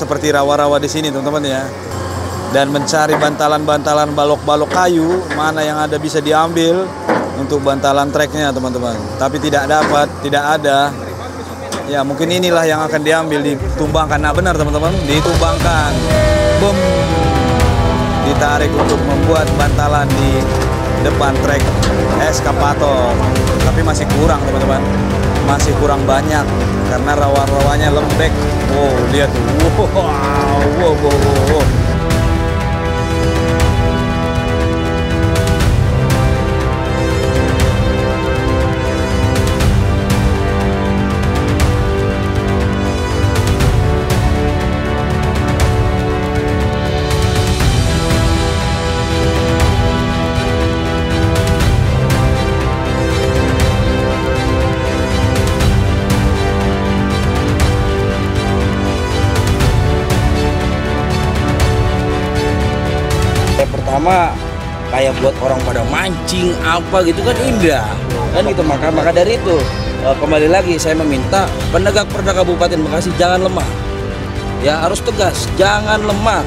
seperti rawa-rawa di sini teman-teman ya. Dan mencari bantalan-bantalan balok-balok kayu mana yang ada bisa diambil untuk bantalan treknya teman-teman. Tapi tidak dapat, tidak ada. Ya mungkin inilah yang akan diambil, ditumbangkan. Nah benar teman-teman, ditumbangkan. Bum. Ditarik untuk membuat bantalan di depan trek eskavator. Tapi masih kurang teman-teman, masih kurang banyak karena rawa-rawanya lembek. Wow, lihat tuh. Wow. Pertama kayak buat orang pada mancing apa gitu kan indah kan gitu, maka dari itu kembali lagi saya meminta penegak perda Kabupaten Bekasi jangan lemah ya, harus tegas, jangan lemah.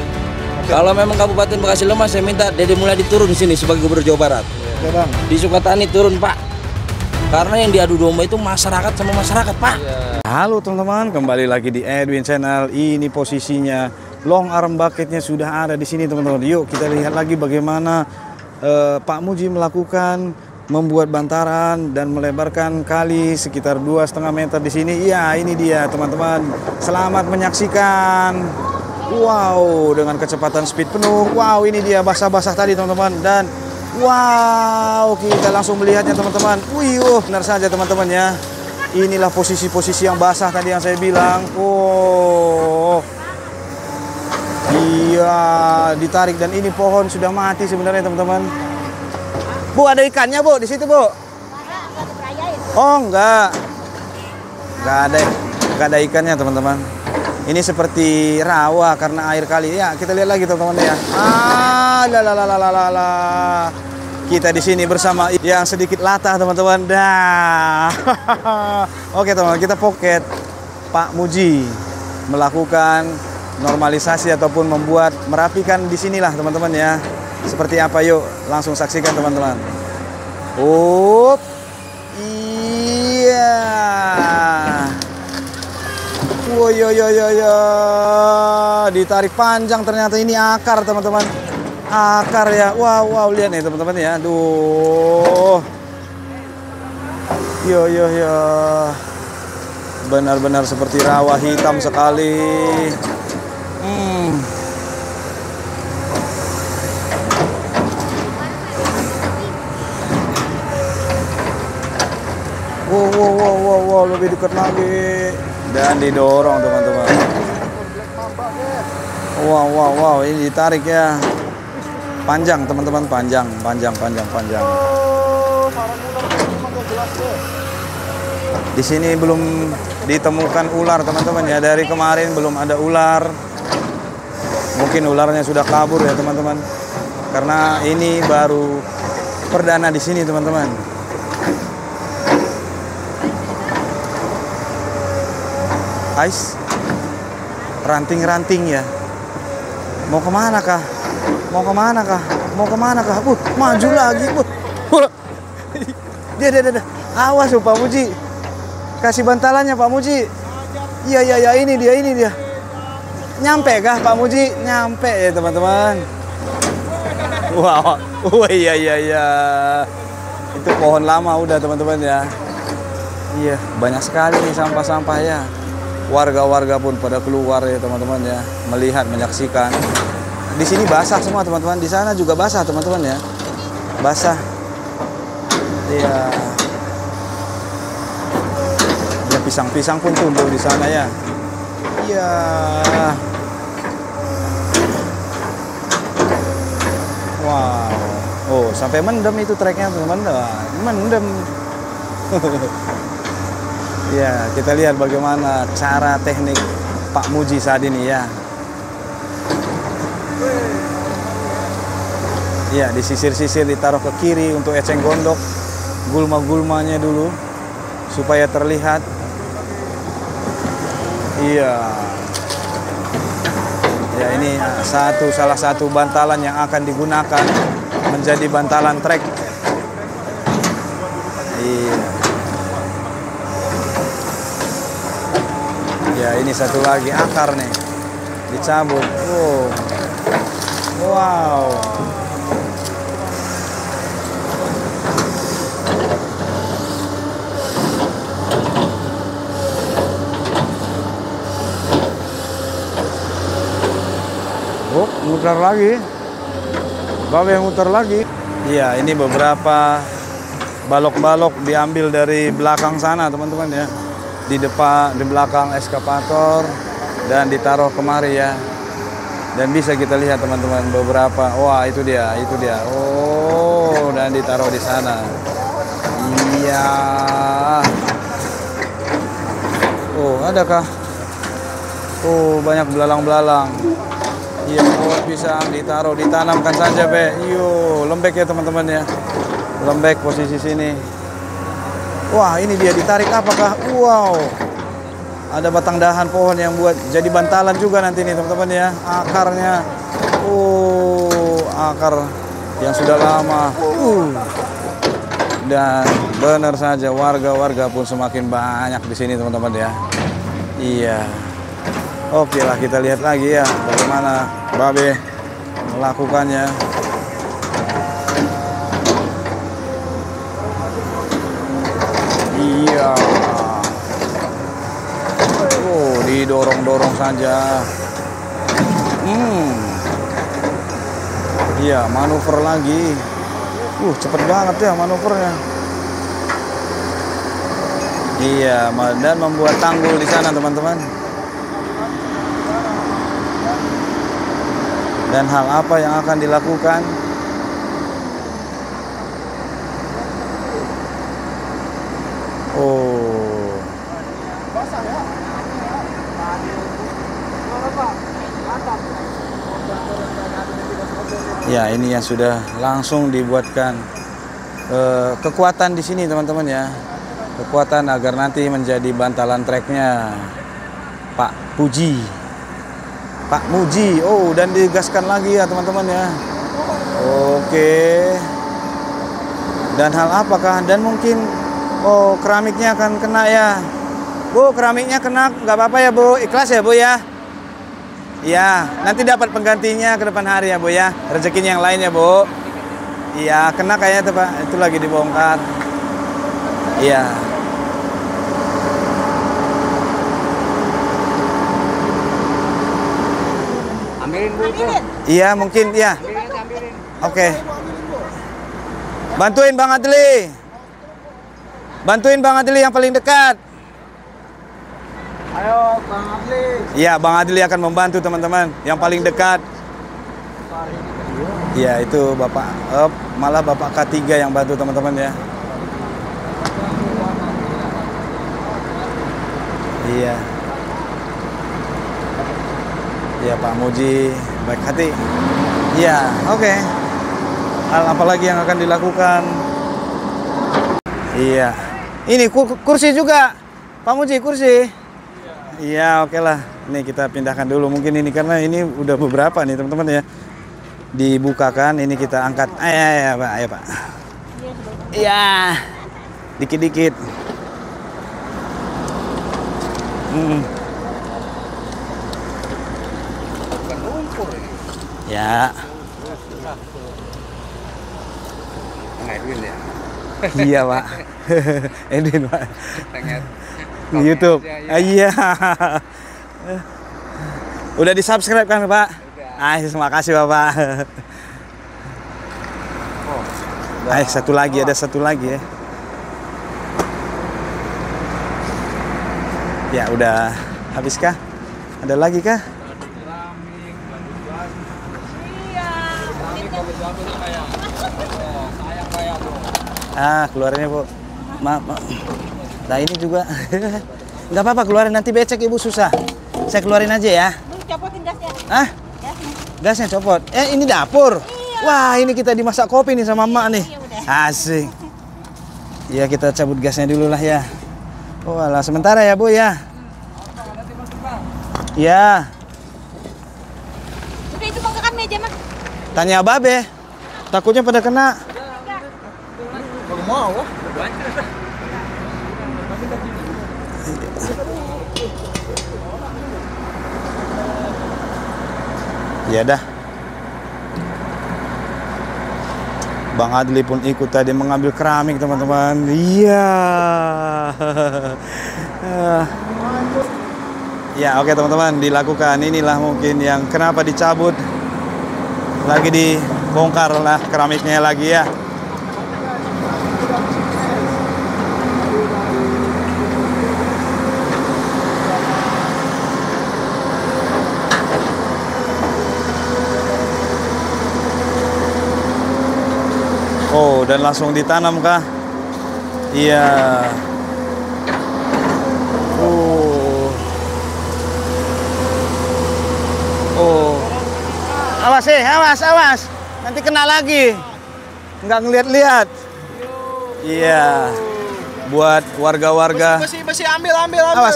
Kalau memang Kabupaten Bekasi lemah, saya minta Dede Mulyadi turun di sini sebagai Gubernur Jawa Barat. Ya, Bang. Di Sukatani turun Pak, karena yang diadu domba itu masyarakat sama masyarakat Pak. Halo teman-teman, kembali lagi di Edwin Channel. Ini posisinya long arm bucketnya sudah ada di sini teman-teman. Yuk kita lihat lagi bagaimana Pak Muji melakukan membuat bantaran dan melebarkan kali sekitar 2,5 meter di sini. Ya ini dia teman-teman. Selamat menyaksikan. Wow, dengan kecepatan speed penuh. Wow, ini dia basah-basah tadi teman-teman. Dan wow, kita langsung melihatnya teman-teman. Wih, benar saja teman-teman ya. Inilah posisi-posisi yang basah tadi yang saya bilang. Oh. Iya, ditarik dan ini pohon sudah mati sebenarnya teman-teman. Bu, ada ikannya Bu di situ Bu? Oh enggak ada ikannya teman-teman. Ini seperti rawa karena air kali. Ya kita lihat lagi teman-teman ya. Kita di sini bersama yang sedikit latah teman-teman. Dah. Oke teman-teman, kita pocket Pak Muji melakukan normalisasi ataupun merapikan di sinilah teman-teman ya. Seperti apa yuk langsung saksikan teman-teman. Iya. Yo. Ditarik panjang ternyata ini akar teman-teman. Akar ya. Wow lihat nih teman-teman ya. Aduh. Yo. Benar-benar seperti rawa hitam sekali. Wow, lebih dekat lagi dan didorong teman-teman. Wow, ini ditarik ya. Panjang teman-teman, panjang. Di sini belum ditemukan ular teman-teman ya. Dari kemarin belum ada ular. Mungkin ularnya sudah kabur ya teman-teman. Karena ini baru perdana di sini teman-teman. Ais, ranting-ranting ya. Mau kemana kah? Maju lagi. Dia. Awas Pak Muji. Kasih bantalannya Pak Muji. Iya, ini dia. Nyampe kah Pak Muji? Nyampe ya teman-teman. Wow, iya. Itu pohon lama udah teman-teman ya. Iya, banyak sekali nih sampah-sampah ya. Warga-warga pun pada keluar ya teman-teman ya, melihat, menyaksikan. Di sini basah semua teman-teman, di sana juga basah teman-teman ya. Basah. Iya. Ya pisang-pisang pun tumbuh di sana ya. Iya. Wow. Oh, sampai mendem itu treknya teman-teman. Mendem. Ya, kita lihat bagaimana cara teknik Pak Muji saat ini ya. Ya, disisir-sisir, ditaruh ke kiri untuk eceng gondok gulma-gulmanya dulu supaya terlihat. Iya. Ini salah satu bantalan yang akan digunakan menjadi bantalan trek. Iya. Ya, ini satu lagi akar nih. Dicabut. Oh. Wow. Oh, muter lagi. Babe muter lagi. Iya, ini beberapa balok-balok diambil dari belakang sana, teman-teman ya. Di depan, di belakang eskavator dan ditaruh kemari ya. Dan bisa kita lihat teman-teman beberapa. Wah, itu dia, itu dia. Oh, dan ditaruh di sana. Iya. Oh, adakah? Oh, banyak belalang-belalang. Iya, pohon pisang ditaruh, ditanamkan saja, Be. Iyo, lembek ya teman-teman ya. Lembek posisi sini. Wah, ini dia ditarik apakah? Wow. Ada batang dahan pohon yang buat jadi bantalan juga nanti nih teman-teman ya. Akarnya. Oh, akar yang sudah lama. Dan benar saja warga-warga pun semakin banyak di sini teman-teman ya. Iya. Oke lah, kita lihat lagi ya bagaimana Babe melakukannya. Iya. Oh, didorong-dorong saja. Iya, manuver lagi. Cepet banget ya manuvernya. Iya, dan membuat tanggul di sana teman-teman. Dan hal apa yang akan dilakukan? Oh. Ya, ini yang sudah langsung dibuatkan kekuatan di sini teman-teman ya. Kekuatan agar nanti menjadi bantalan treknya Pak Puji. Pak Muji. Oh, dan digaskan lagi ya teman-teman ya. Oke. Dan hal apakah? Dan mungkin keramiknya akan kena ya. Bu, keramiknya kena, nggak apa-apa ya Bu. Ikhlas ya Bu ya. Iya, nanti dapat penggantinya ke depan hari ya Bu ya. Rezekinya yang lain ya Bu. Iya, kena kayaknya tuh Pak. Itu lagi dibongkar. Iya. Iya, mungkin ya. Oke. Bantuin Bang Adli. Bantuin Bang Adli yang paling dekat. Ayo Bang Adli. Iya, Bang Adli akan membantu teman-teman yang paling dekat. Iya, itu Bapak malah Bapak K3 yang bantu teman-teman ya. Iya. Iya, Pak Muji baik hati. Iya, oke. Hal apa lagi yang akan dilakukan? Iya. Ini kursi juga. Pak Muji, kursi. Iya, oke lah. Ini kita pindahkan dulu mungkin ini karena ini udah beberapa nih teman-teman ya. Dibukakan, ini kita angkat. Ayo Pak, ayo Pak. Iya. Dikit-dikit. Ya. Edwin ya? Iya Pak. Edwin Pak. Di YouTube. Iya. Udah di-subscribe kan Pak? Terima kasih Bapak. Satu lagi, ada satu lagi ya. Ya udah habiskah? Ada lagi kah? Keluarinnya Bu. Maaf. Nah ini juga. Nggak apa-apa keluarin, nanti becek Ibu susah. Saya keluarin aja ya. Copotin gasnya. Gasnya copot. Ini dapur. Iya. Wah, ini kita dimasak kopi nih sama emak nih. Iya, asik. Ya kita cabut gasnya dulu lah ya. Oh alah, sementara ya Bu ya. Ya. aja, Mas. Tanya Babe. Takutnya pada kena. Kalau mau. Ya dah. Bang Adli pun ikut tadi mengambil keramik, teman-teman. Iya. Ya, oke teman-teman, dilakukan. Inilah mungkin yang kenapa dicabut. Lagi dibongkar lah keramiknya lagi ya. Oh, dan langsung ditanam kah? Iya. Oh. Oh. Awas awas. Nanti kena lagi. Nggak ngeliat-liat. Iya. Buat warga-warga. Besi, ambil. Awas.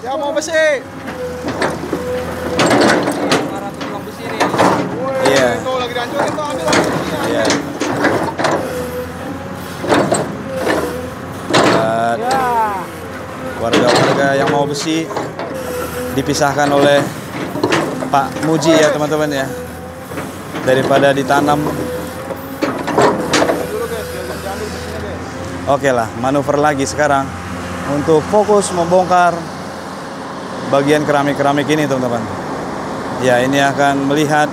Ya mau besi. Iya. Itu lagi dihancurin tuh, ambil. Iya. Buat warga-warga yang mau besi dipisahkan oleh Pak Muji ya teman-teman ya, daripada ditanam. Oke lah, manuver lagi sekarang untuk fokus membongkar bagian keramik-keramik ini teman-teman. Ya, ini akan melihat,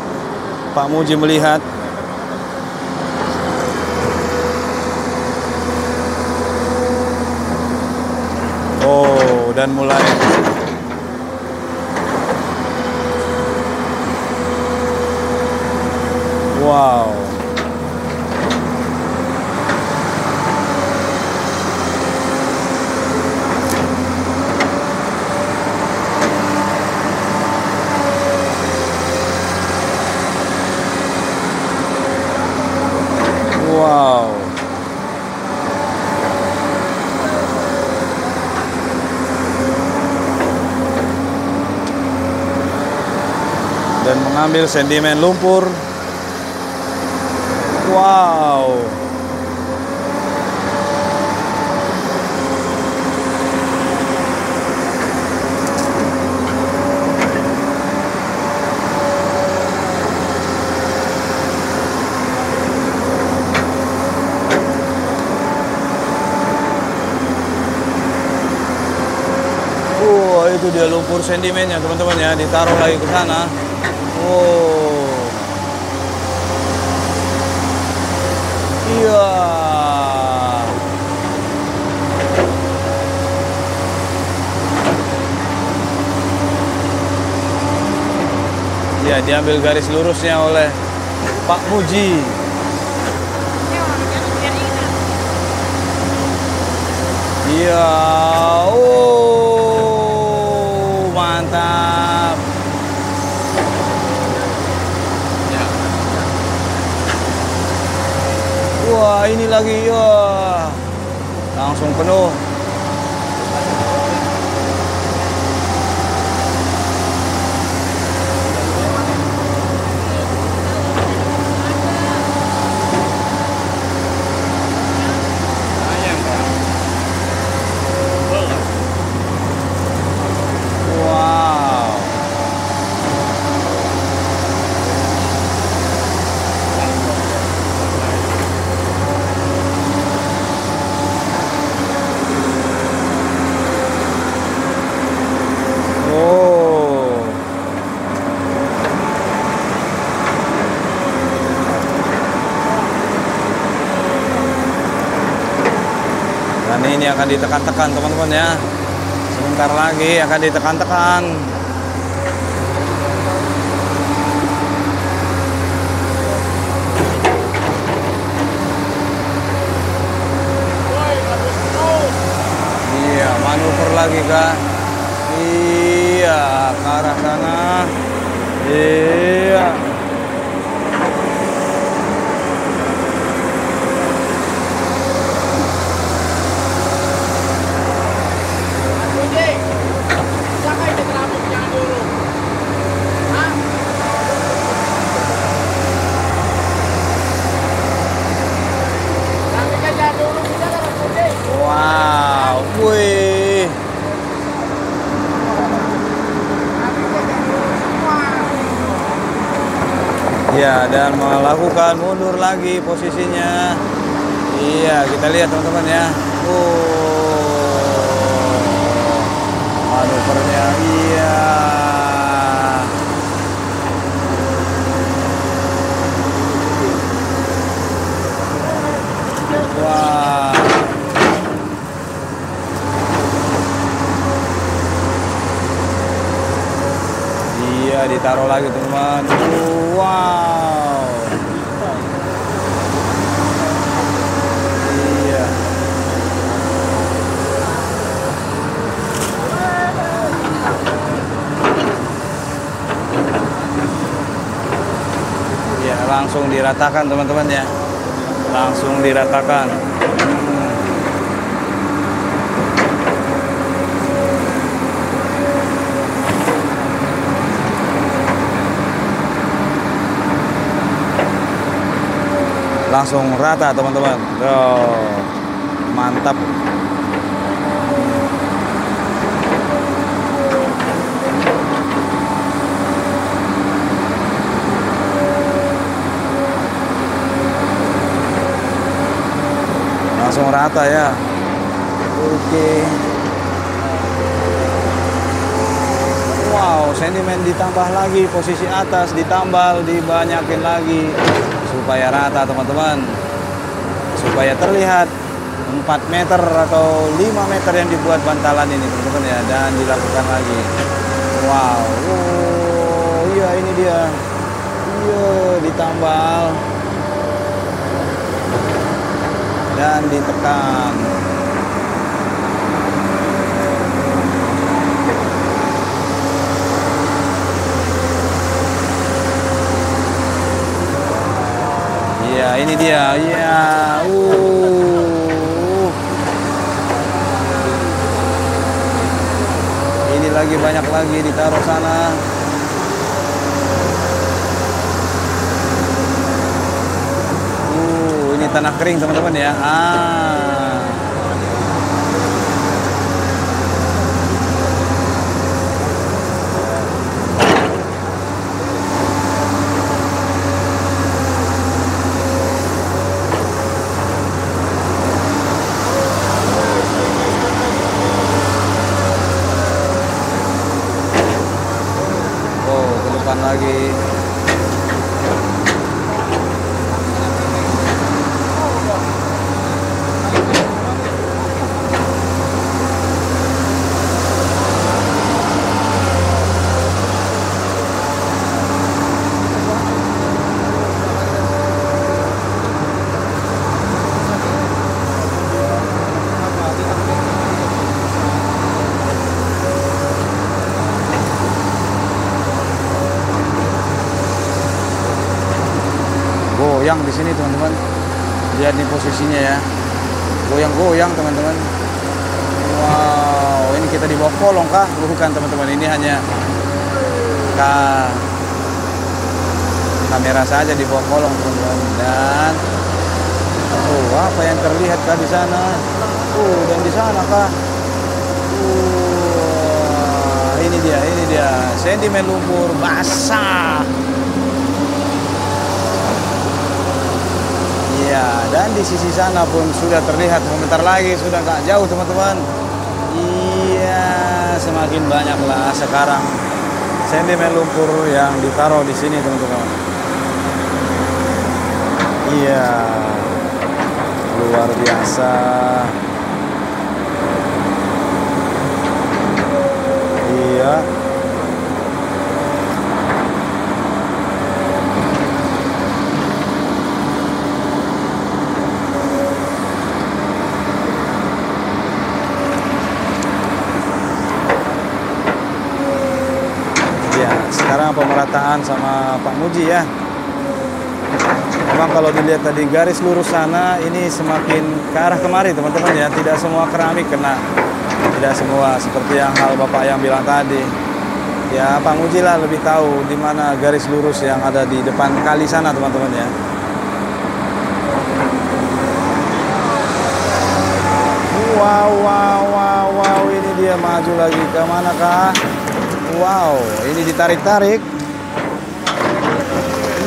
Pak Muji melihat. Oh, dan mulai wow. Wow. Dan mengambil sedimen lumpur. Wow. Itu dia lumpur sedimennya teman-teman ya, ditaruh lagi ke sana. Oh. Iya. Ya, diambil garis lurusnya oleh Pak Muji. Iya. Oh, mantap. Wah, ini lagi ya. Langsung penuh. Wow. Dan ini akan ditekan-tekan teman-teman ya. Sebentar lagi akan ditekan-tekan. Iya, manuver lagi kak. Iya, ke arah sana. Iya. Ya, dan melakukan mundur lagi posisinya. Iya, kita lihat teman-teman ya. Manuvernya, iya. Wah. Iya, ditaruh lagi teman. Wow. Iya. Ya, langsung diratakan teman-teman ya. Langsung diratakan. Langsung rata teman-teman. Oh, mantap. Langsung rata ya. Oke. Wow, sentimen ditambah lagi, posisi atas ditambal, dibanyakin lagi supaya rata teman-teman, supaya terlihat 4 meter atau 5 meter yang dibuat bantalan ini teman-teman ya, dan dilakukan lagi. Wow, oh iya ini dia, iya ditambal dan ditekan. Ya, ini dia. Ya. Ini lagi banyak lagi ditaruh sana. Ini tanah kering teman-teman ya. Lagi. Goyang di sini teman-teman, lihat nih posisinya ya, goyang-goyang teman-teman. Wow, ini kita di bawah kolong kah? Bukan teman-teman, ini hanya kamera saja di bawah kolong teman-teman. Dan apa yang terlihat kah di sana? Dan di sana kah? Ini dia, sentimen lumpur basah. Ya, dan di sisi sana pun sudah terlihat sebentar lagi, sudah gak jauh teman-teman. Iya, semakin banyaklah sekarang sentimen lumpur yang ditaruh di sini teman-teman. Iya, luar biasa. Iya. Sekarang pemerataan sama Pak Muji ya. Memang kalau dilihat tadi garis lurus sana ini semakin ke arah kemari teman-teman ya. Tidak semua keramik kena, tidak semua seperti yang hal Bapak yang bilang tadi. Ya Pak Muji lah lebih tahu di mana garis lurus yang ada di depan kali sana teman-teman ya. Wow, ini dia maju lagi ke manakah? Wow, ini ditarik-tarik.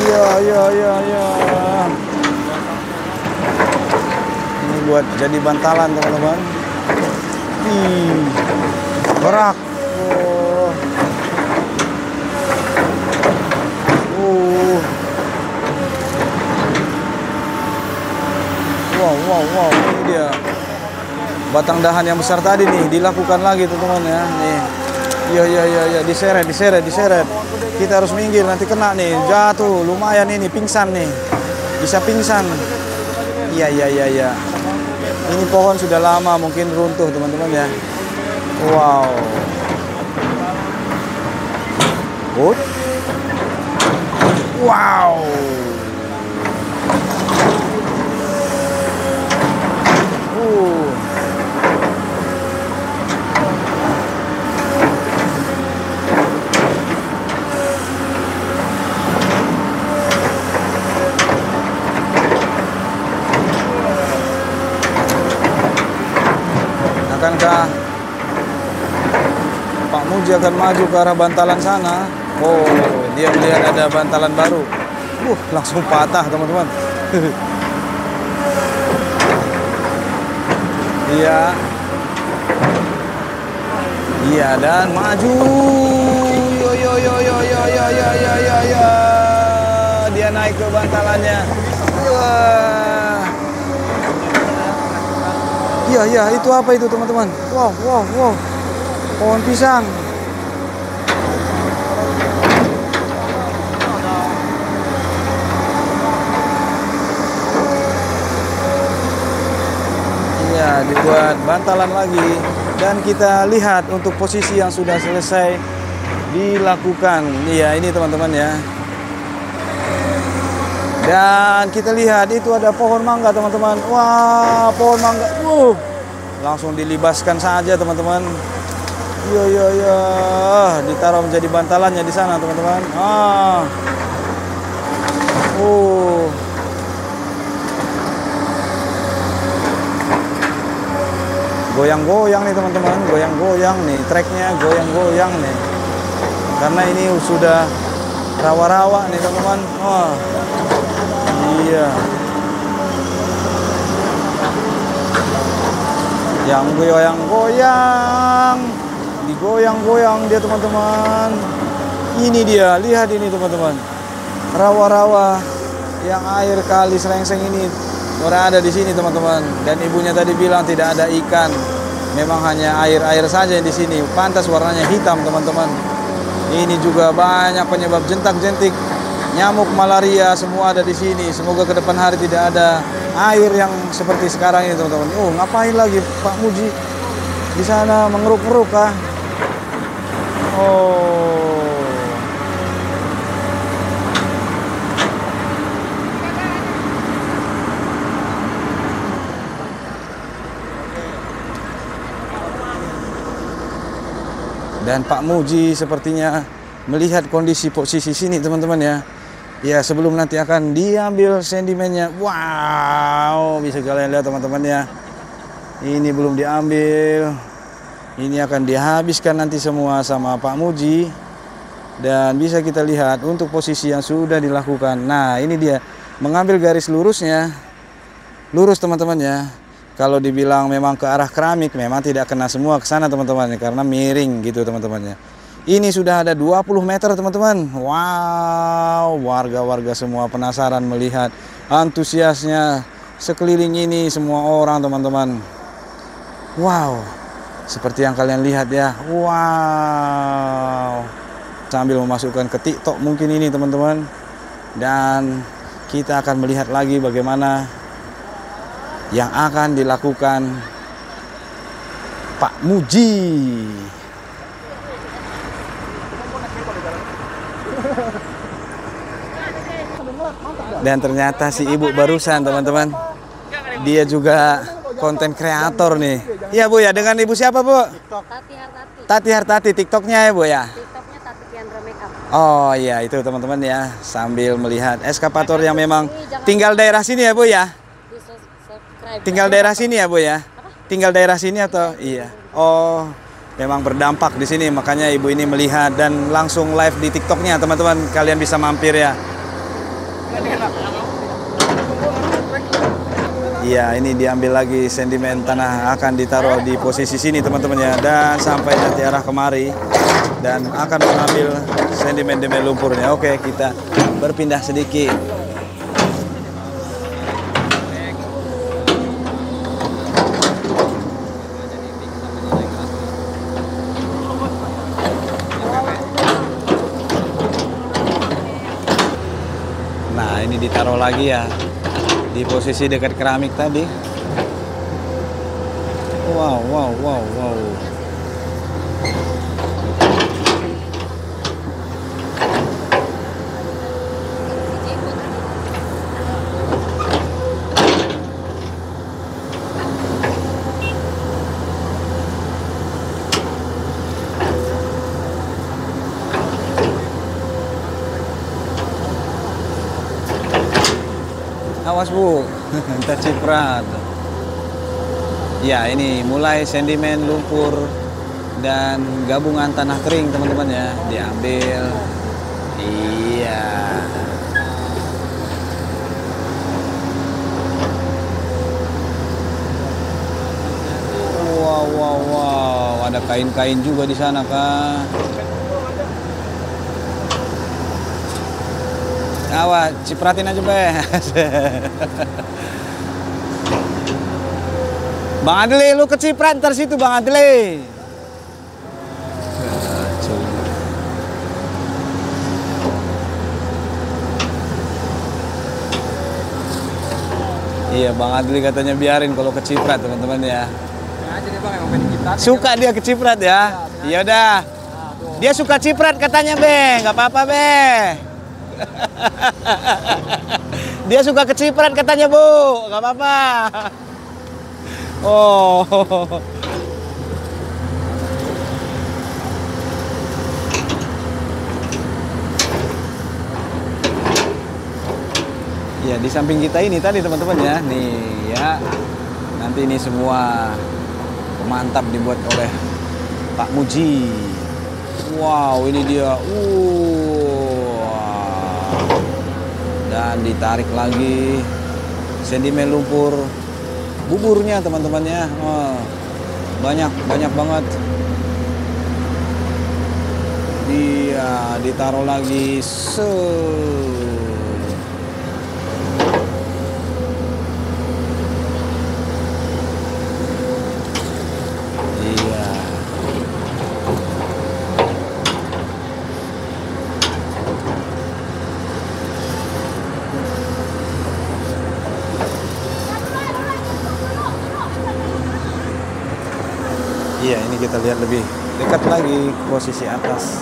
Iya, iya, iya, iya. Ini buat jadi bantalan teman-teman. Berak. Oh. Wow, wow, wow. Ini dia. Batang dahan yang besar tadi nih dilakukan lagi teman-teman ya. Nih. Iya, iya, iya, iya, diseret, diseret, diseret. Kita harus minggir, nanti kena nih, jatuh, lumayan ini, pingsan nih. Bisa pingsan. Iya, iya, iya, iya. Ini pohon sudah lama mungkin runtuh teman-teman ya. Wow. Good. Wow. Akankah Pak Muji akan maju ke arah bantalan sana? Oh, dia melihat ada bantalan baru. Langsung patah teman-teman. Iya. Iya, dan maju. Yo yo yo yo yo yo yo yo yo yo. Dia naik ke bantalannya. Wah. Iya, iya, itu apa itu teman-teman? Wow, wow, wow. Pohon pisang. Iya, dibuat bantalan lagi. Dan kita lihat untuk posisi yang sudah selesai dilakukan. Iya, ini teman-teman ya. Dan kita lihat itu ada pohon mangga teman-teman. Wah, pohon mangga. Langsung dilibaskan saja teman-teman. Iya, iya, iya. Ditaruh menjadi bantalannya di sana teman-teman. Goyang-goyang nih teman-teman. Goyang-goyang nih. Treknya goyang-goyang nih. Karena ini sudah rawa-rawa nih teman-teman. Wah. Iya. Yang goyang-goyang, digoyang-goyang dia teman-teman. Ini dia, lihat ini teman-teman. Rawa-rawa yang air kali Slengseng ini berada di sini teman-teman. Dan ibunya tadi bilang tidak ada ikan. Memang hanya air-air saja di sini. Pantas warnanya hitam teman-teman. Ini juga banyak penyebab jentak-jentik. Nyamuk, malaria, semua ada di sini. Semoga ke depan hari tidak ada air yang seperti sekarang ini teman-teman. Ngapain lagi Pak Muji di sana mengeruk-geruk kah? Dan Pak Muji sepertinya melihat kondisi posisi sini teman-teman ya. Ya, sebelum nanti akan diambil sedimennya. Wow, bisa kalian lihat teman-teman ya. Ini belum diambil. Ini akan dihabiskan nanti semua sama Pak Muji. Dan bisa kita lihat untuk posisi yang sudah dilakukan. Nah, ini dia mengambil garis lurusnya. Lurus teman-teman ya. Kalau dibilang memang ke arah keramik, memang tidak kena semua ke sana teman-teman karena miring gitu teman-teman ya. Ini sudah ada 20 meter teman-teman. Wow, warga-warga semua penasaran melihat antusiasnya sekeliling ini semua orang teman-teman. Wow, seperti yang kalian lihat ya. Wow, sambil memasukkan ke TikTok mungkin ini teman-teman. Dan kita akan melihat lagi bagaimana yang akan dilakukan Pak Muji. Dan ternyata si ibu barusan teman-teman, dia juga konten kreator nih. Iya Bu ya, dengan ibu siapa Bu? Tati Hartati. Tati Hartati, TikToknya ya Bu ya? TikToknya Tati Tiandra Makeup. Oh iya itu teman-teman ya, sambil melihat eskapator yang memang tinggal daerah sini ya Bu ya? Di subscribe. Tinggal daerah sini ya Bu ya? Tinggal daerah sini atau? Iya. Oh, memang berdampak di sini, makanya ibu ini melihat dan langsung live di TikToknya teman-teman. Kalian bisa mampir ya. Iya, ini diambil lagi sedimen tanah, akan ditaruh di posisi sini teman-teman ya, dan sampai nanti arah kemari dan akan mengambil sedimen-sedimen lumpurnya. Oke, kita berpindah sedikit. Nah, ini ditaruh lagi ya di posisi dekat keramik tadi. Wow, wow, wow, wow. Awas Bu, terciprat. Ya, ini mulai sedimen, lumpur, dan gabungan tanah kering teman-teman ya, diambil. Iya. Wow, wow, wow, ada kain-kain juga di sana kan. Awas, cipratin aja Be. Bang Adli, lu keciprat ntar situ Bang Adli. Iya, Bang Adli katanya biarin kalau keciprat teman-teman ya. Suka dia keciprat ya. Iya udah. Dia suka ciprat katanya Be, nggak apa-apa Be. Dia suka keciprat katanya Bu, nggak apa-apa. Oh. Ya, di samping kita ini tadi teman-teman ya, nih ya. Nanti ini semua mantap dibuat oleh Pak Muji. Wow, ini dia. Dan ditarik lagi sedimen lumpur buburnya teman-teman ya. Banyak banget. Iya, ditaruh lagi. Iya. Iya, ini kita lihat lebih dekat lagi posisi atas.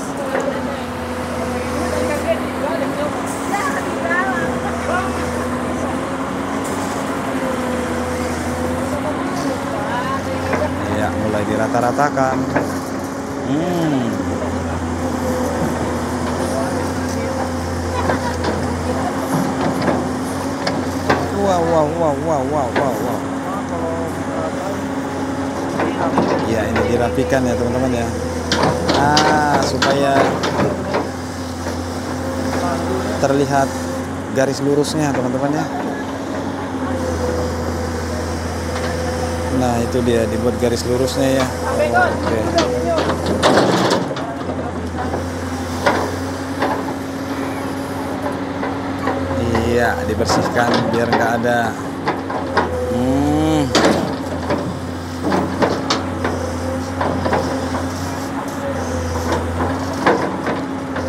Ya, mulai dirata-ratakan. Wow. Ya, ini dirapikan ya teman-teman ya. Supaya terlihat garis lurusnya teman-teman ya. Nah, itu dia dibuat garis lurusnya ya. Oke. Iya, dibersihkan biar nggak ada.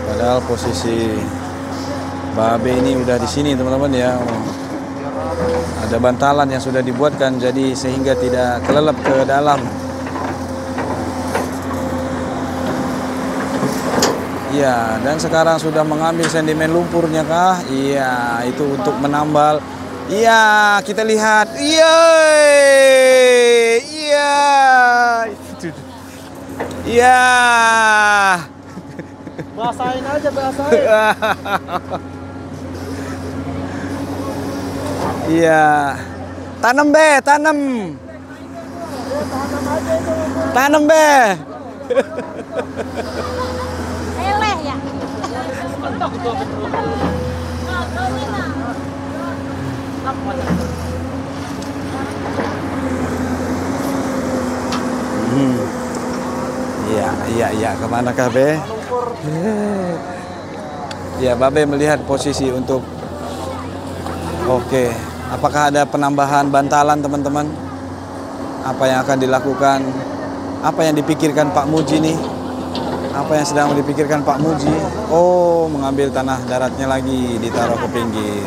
Padahal posisi babe ini udah di sini teman-teman ya. Ada bantalan yang sudah dibuatkan jadi sehingga tidak kelelep ke dalam. Iya, dan sekarang sudah mengambil sedimen lumpurnya kah? Iya, itu untuk menambal. Iya, kita lihat. Iya. Iya. Basahin aja, basahin. Iya. Tanam Be, tanam. Tanam Be. Eleh ya. Iya, kemanakah Be? Ya, Babe melihat posisi untuk oke. Apakah ada penambahan bantalan teman-teman? Apa yang akan dilakukan? Apa yang dipikirkan Pak Muji nih? Apa yang sedang dipikirkan Pak Muji? Oh, mengambil tanah daratnya lagi, ditaruh ke pinggir.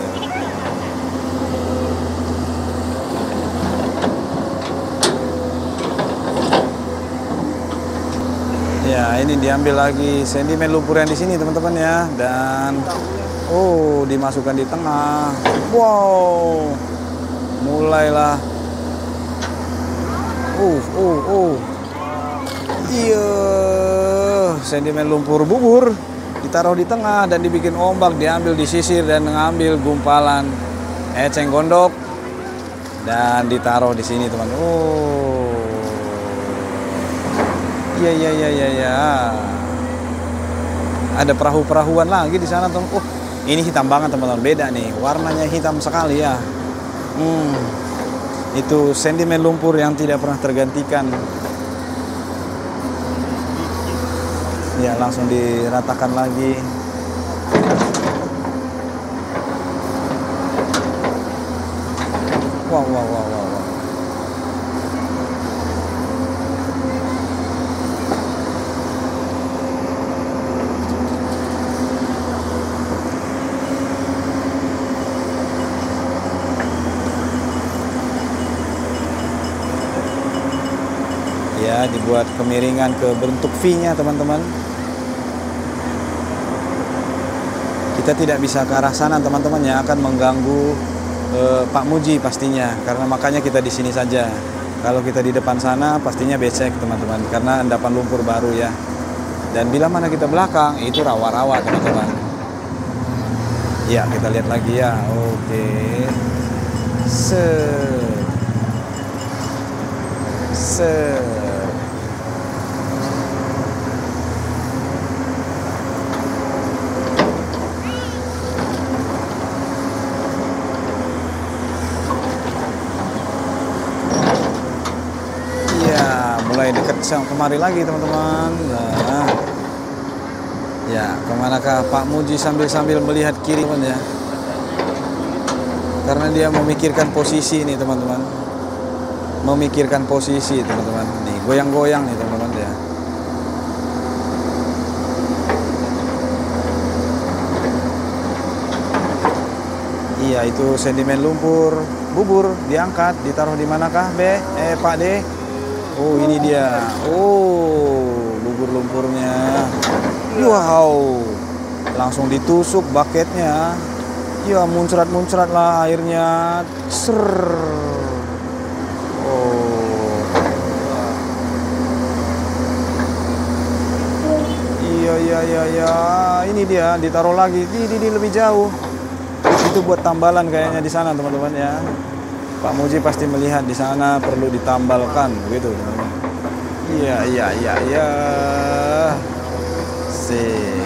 Ya, ini diambil lagi sedimen lumpur yang di sini teman-teman ya, dan oh dimasukkan di tengah. Wow, mulailah. Iya, sedimen lumpur bubur ditaruh di tengah dan dibikin ombak, diambil, disisir dan mengambil gumpalan eceng gondok dan ditaruh di sini teman. Oh. Iya. Ada perahu-perahuan lagi di sana, teman. Oh, ini hitam banget, teman-teman. Beda nih, warnanya hitam sekali ya. Itu sedimen lumpur yang tidak pernah tergantikan. Ya, langsung diratakan lagi. Wow. Ya, dibuat kemiringan ke bentuk V-nya teman-teman. Kita tidak bisa ke arah sana teman-teman ya, akan mengganggu Pak Muji pastinya. Karena makanya kita di sini saja. Kalau kita di depan sana pastinya becek teman-teman, karena endapan lumpur baru ya. Dan bila mana kita belakang itu rawa-rawa teman-teman. Ya, kita lihat lagi ya. Oke. Mulai dekat kemari lagi teman-teman. Nah, ya, kemanakah Pak Muji sambil melihat kiri teman ya, karena dia memikirkan posisi ini teman-teman, memikirkan posisi teman-teman. Nih goyang-goyang nih teman-teman ya. Iya, itu sedimen lumpur bubur diangkat, ditaruh di manakah Pak D? Oh, ini dia. Oh, bubur lumpurnya. Wow, langsung ditusuk bucketnya. Ya, muncrat-muncrat lah airnya. Ser. Oh. Iya. Ini dia, ditaruh lagi. Di lebih jauh. Itu buat tambalan kayaknya di sana teman-teman ya. Pak Muji pasti melihat di sana perlu ditambalkan, begitu teman-teman. Iya. Sih.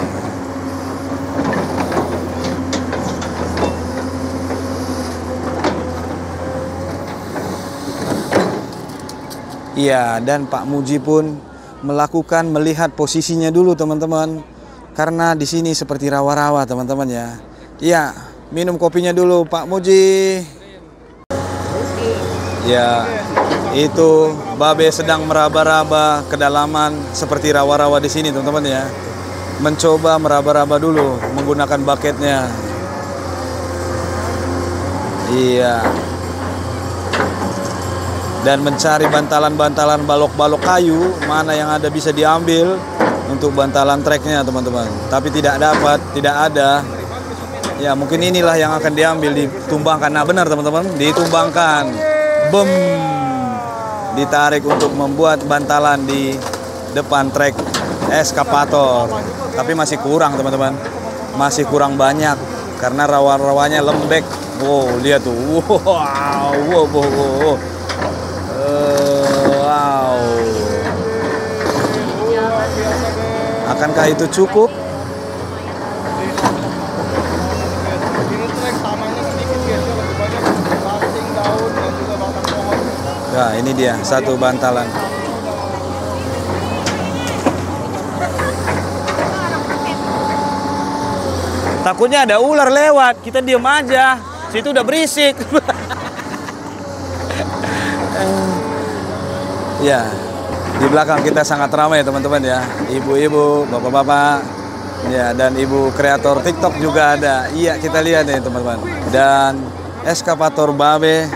Iya, dan Pak Muji pun melihat posisinya dulu teman-teman. Karena di sini seperti rawa-rawa teman-teman ya. Iya, minum kopinya dulu Pak Muji. Ya, itu Babe sedang meraba-raba kedalaman seperti rawa-rawa di sini teman-teman ya. Mencoba meraba-raba dulu menggunakan bucketnya. Iya. Dan mencari bantalan-bantalan balok-balok kayu mana yang ada bisa diambil untuk bantalan treknya teman-teman. Tapi tidak dapat, tidak ada. Ya, mungkin inilah yang akan diambil, ditumbangkan. Nah, benar teman-teman, ditumbangkan. Bem, ditarik untuk membuat bantalan di depan trek eskavator. Tapi masih kurang teman-teman, masih kurang banyak karena rawa-rawanya lembek. Wow, lihat tuh. Wow. Akankah itu cukup? Nah, ini dia satu bantalan. Takutnya ada ular lewat, kita diem aja. Situ udah berisik. Ya, di belakang kita sangat ramai teman-teman ya. Ibu-ibu, bapak-bapak, ya, dan ibu kreator TikTok juga ada. Iya, kita lihat nih teman-teman. Dan eskavator Babe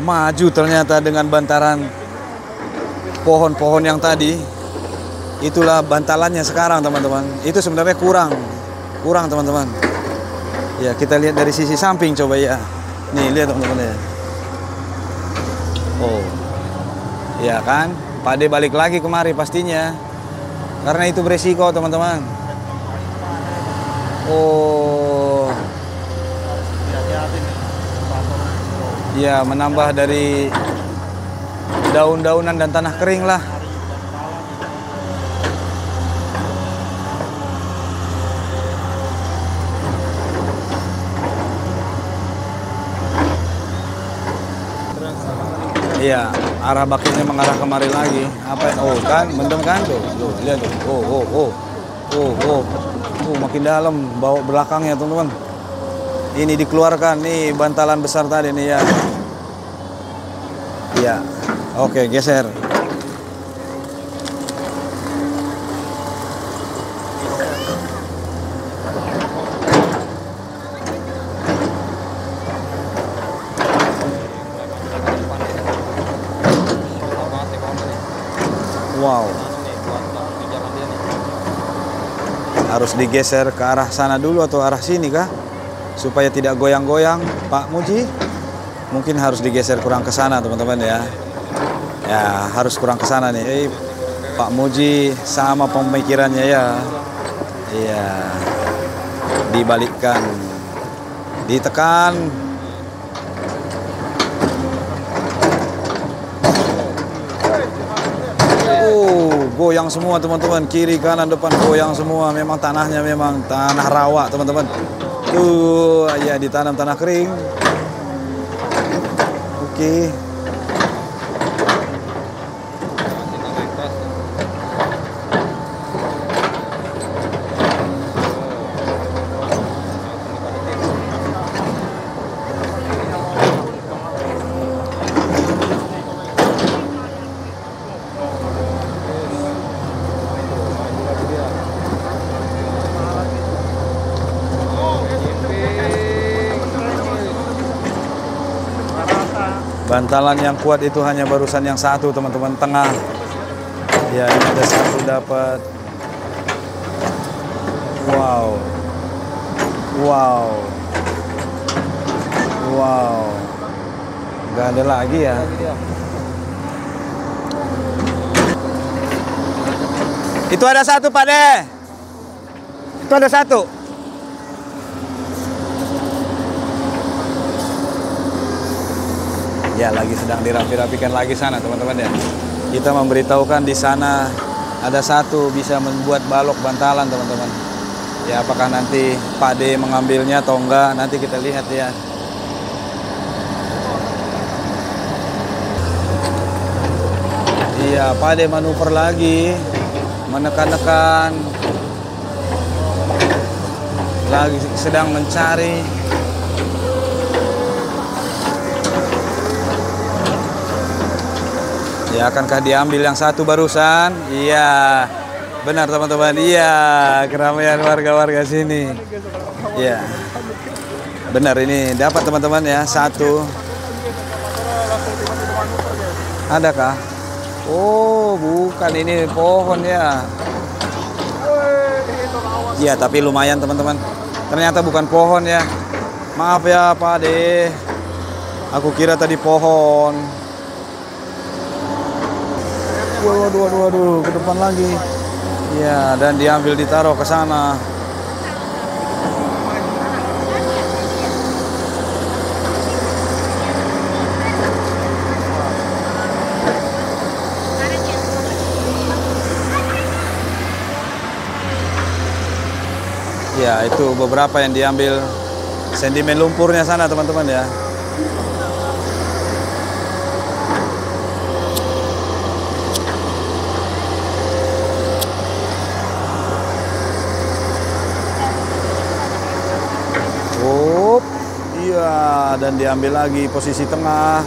maju ternyata dengan bantaran pohon-pohon yang tadi. Itulah bantalannya sekarang teman-teman. Itu sebenarnya kurang teman-teman. Ya, kita lihat dari sisi samping coba ya. Nih, lihat teman-teman ya. Oh. Ya kan? Pak De balik lagi kemari pastinya. Karena itu beresiko teman-teman. Oh. Ya, menambah dari daun-daunan dan tanah kering lah. Iya, arah bakitnya mengarah kemari lagi. Apa? Oh kan, mendem kan tuh. Tuh, lihat tuh. Makin dalam bawa belakangnya teman-teman. Ini dikeluarkan nih bantalan besar tadi nih ya. Iya. Oke, geser. Wow. Harus digeser ke arah sana dulu atau arah sini kah? Supaya tidak goyang-goyang, Pak Muji. Mungkin harus digeser kurang ke sana, teman-teman ya. Ya, harus kurang ke sana nih. Pak Muji sama pemikirannya ya. Iya. Dibalikkan. Ditekan. Goyang semua teman-teman, kiri kanan depan goyang semua. Memang tanahnya memang tanah rawa teman-teman. Ya ditanam tanah kering. Oke. Bantalan yang kuat itu hanya barusan yang satu teman-teman, tengah. Ya, ini ada satu dapat. Wow. Gak ada lagi ya. Itu ada satu Pak De. Itu ada satu. Ya, lagi sedang dirapi-rapikan lagi sana teman-teman ya. Kita memberitahukan di sana ada satu bisa membuat balok bantalan teman-teman. Ya, apakah nanti Pak De mengambilnya atau enggak, nanti kita lihat ya. Iya, Pak De manuver lagi, menekan-nekan, lagi sedang mencari. Ya, akankah diambil yang satu barusan? Iya, benar teman-teman. Iya, keramaian warga-warga sini. Iya, benar ini dapat teman-teman ya, satu. Adakah? Oh, bukan, ini pohon ya. Iya, tapi lumayan teman-teman. Ternyata bukan pohon ya. Maaf ya Pak De. Aku kira tadi pohon. Waduh, ke depan lagi. Ya, dan diambil ditaruh ke sana. Ya, itu beberapa yang diambil sedimen lumpurnya sana teman-teman ya. Up. Iya, dan diambil lagi posisi tengah.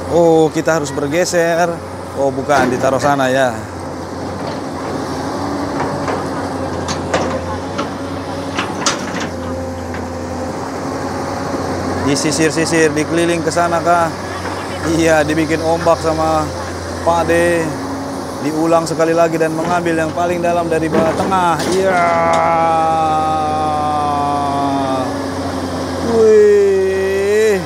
Oh, kita harus bergeser. Oh, bukan, ditaruh sana ya. Disisir-sisir, dikeliling ke sana kah? Iya, dibikin ombak sama Pak De. Diulang sekali lagi dan mengambil yang paling dalam dari bawah tengah. Iya. Wih.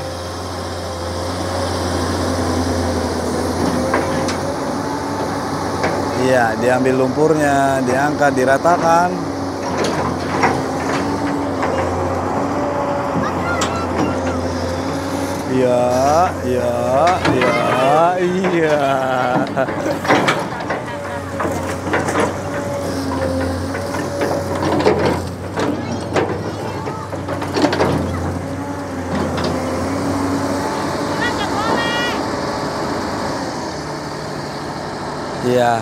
Iya, diambil lumpurnya, diangkat, diratakan. Iya, iya, iya, iya. Iya,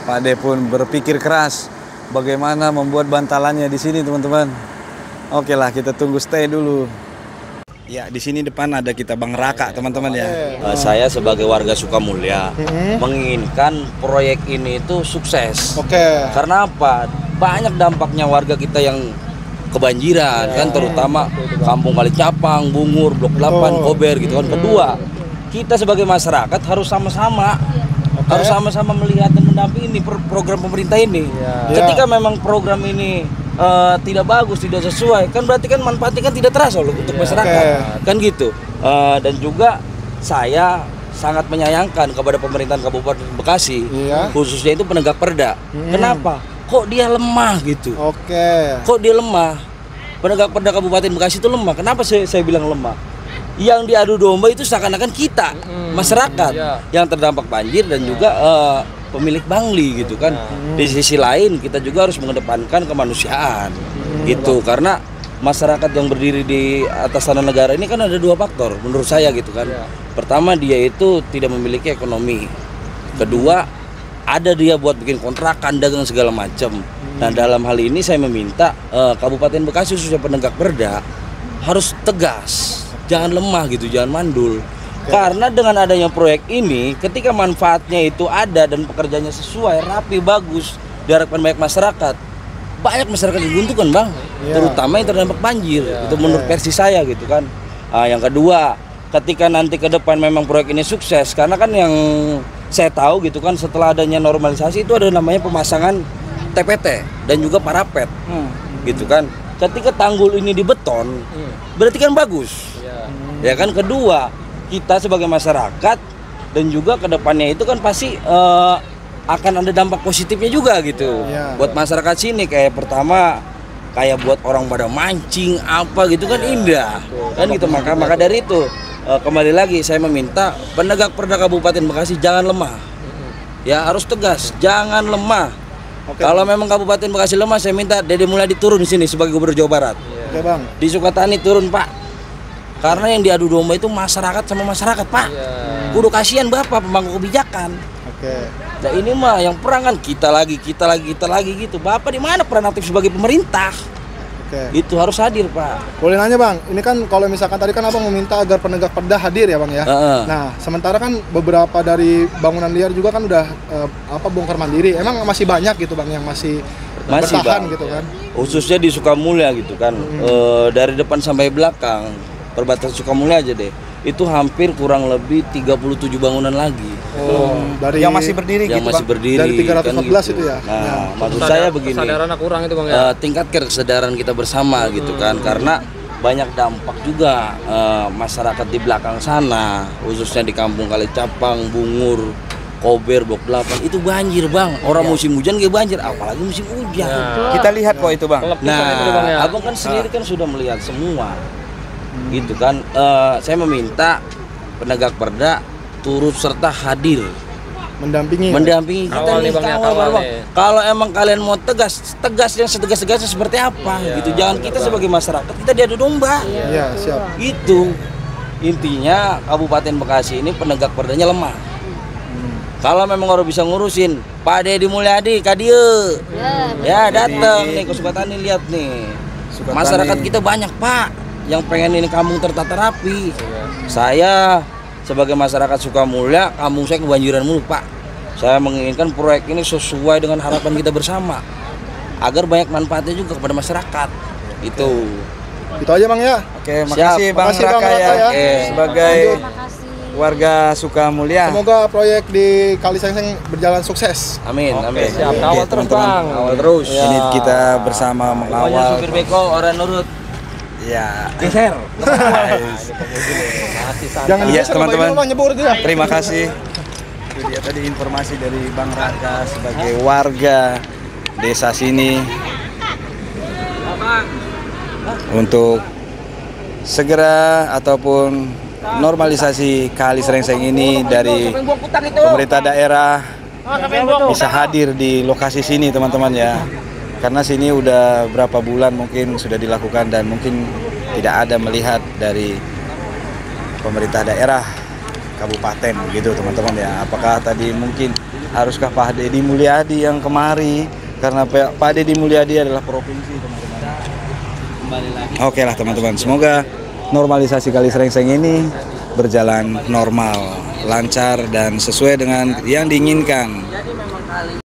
Pak De pun berpikir keras bagaimana membuat bantalannya di sini, teman-teman. Oke lah, kita tunggu stay dulu. Ya, di sini depan ada kita Bang Raka, teman-teman ya. Saya sebagai warga Sukamulya menginginkan proyek ini itu sukses. Oke. Karena apa? Banyak dampaknya warga kita yang kebanjiran kan, terutama Kampung Kalicapang, Bungur, Blok 8, Kober gitu kan. Kedua, kita sebagai masyarakat harus sama-sama melihat dan mendampingi program pemerintah ini. Ketika memang program ini tidak bagus, tidak sesuai, kan berarti kan manfaatnya kan tidak terasa loh untuk masyarakat, kan gitu. Dan juga saya sangat menyayangkan kepada pemerintahan Kabupaten Bekasi, khususnya itu penegak perda. Kenapa? Kok dia lemah gitu? Kok dia lemah? Penegak perda Kabupaten Bekasi itu lemah. Kenapa saya bilang lemah? Yang diadu domba itu seakan-akan kita, masyarakat yang terdampak banjir dan juga pemilik bangli gitu kan. Di sisi lain kita juga harus mengedepankan kemanusiaan gitu, karena masyarakat yang berdiri di atas tanah negara ini kan ada dua faktor menurut saya gitu kan. Pertama, dia itu tidak memiliki ekonomi. Kedua, ada dia buat bikin kontrakan, dagang segala macam. Nah, dalam hal ini saya meminta Kabupaten Bekasi khususnya penegak perda harus tegas, jangan lemah gitu, jangan mandul. Karena dengan adanya proyek ini, ketika manfaatnya itu ada dan pekerjaannya sesuai, rapi, bagus, diharapkan banyak masyarakat yang diuntungkan Bang, terutama yang terdampak banjir. Itu menurut versi saya gitu kan. Yang kedua, ketika nanti ke depan memang proyek ini sukses, karena kan yang saya tahu gitu kan, setelah adanya normalisasi itu ada namanya pemasangan TPT dan juga parapet gitu kan. Ketika tanggul ini dibeton, berarti kan bagus. Ya kan. Kedua, kita sebagai masyarakat dan juga kedepannya itu kan pasti akan ada dampak positifnya juga gitu buat masyarakat sini. Kayak pertama, kayak buat orang pada mancing apa gitu kan, indah kan gitu. Maka dari itu kembali lagi saya meminta penegak perda Kabupaten Bekasi jangan lemah, ya harus tegas, jangan lemah. Kalau memang Kabupaten Bekasi lemah, saya minta Dede Mulyadi turun di sini sebagai Gubernur Jawa Barat. Bang. Di Sukatani turun Pak. Karena yang diadu domba itu masyarakat sama masyarakat Pak. Kudu kasihan Bapak pemangku kebijakan. Nah ini mah yang perang kan kita lagi gitu. Bapak di mana peran aktif sebagai pemerintah? Itu harus hadir Pak. Boleh nanya Bang, ini kan kalau misalkan tadi kan Abang meminta agar penegak perda hadir ya Bang ya. Nah sementara kan beberapa dari bangunan liar juga kan udah bongkar mandiri. Emang masih banyak gitu Bang yang masih bertahan Bang, gitu kan? Khususnya di Sukamulya gitu kan. Dari depan sampai belakang, perbatasan Sukamulya aja deh, itu hampir kurang lebih 37 bangunan lagi. Dari Yang masih berdiri yang gitu, masih Bang? berdiri Dari 314 kan gitu. itu ya? Nah, maksud saya begini, kesadarannya kurang itu Bang ya. tingkatkan kesadaran kita bersama gitu kan, karena banyak dampak juga masyarakat di belakang sana, khususnya di Kampung Kalicapang, Bungur, Kober, Blok 8 itu banjir Bang. Orang musim hujan gak banjir, apalagi musim hujan. Kita lihat kok itu Bang. Nah, Abang kan sendiri kan sudah melihat semua. Gitu kan. Saya meminta penegak perda turut serta hadir mendampingi kita nih, kawal. Kalau emang kalian mau tegas yang setegas-tegasnya seperti apa gitu. Jangan kita sebagai masyarakat kita diadu domba. Iya, siap. Gitu. Intinya Kabupaten Bekasi ini penegak perdanya lemah. Kalau memang orang bisa ngurusin, Pak Dede Mulyadi, Kadie, ya datang nih ke Sukatani, lihat nih. Masyarakat kita banyak Pak yang pengen ini kampung tertata rapi. Saya sebagai masyarakat Sukamulya, kampung saya kebanjiran mulu Pak. Saya menginginkan proyek ini sesuai dengan harapan kita bersama, agar banyak manfaatnya juga kepada masyarakat. Itu aja Bang ya. Oke, makasih Bang Makasih, Raka Bang ya. Raka ya. Sebagai Terima kasih. warga Sukamulya. Semoga proyek di Kali Sengseng berjalan sukses. amin, amin. Siap, kawal terus teman-teman. Bang. Awal terus. Ini kita bersama Pokoknya mengawal. supir beko orang nurut. Ya. Geser. Jangan Iya, digeser, teman-teman. Bang, nyebur itu ya. Terima kasih. Itu dia tadi informasi dari Bang Raka sebagai warga desa sini untuk segera ataupun normalisasi Kali Serengseng ini dari pemerintah daerah bisa hadir di lokasi sini teman-teman ya, karena sini udah berapa bulan mungkin sudah dilakukan dan mungkin tidak ada melihat dari pemerintah daerah kabupaten gitu teman-teman ya. Apakah tadi mungkin haruskah Pak Deddy Mulyadi yang kemari, karena Pak Deddy Mulyadi adalah provinsi teman-teman. Oke lah teman-teman, semoga normalisasi Kali Serengseng ini berjalan normal, lancar dan sesuai dengan yang diinginkan. Jadi memang kali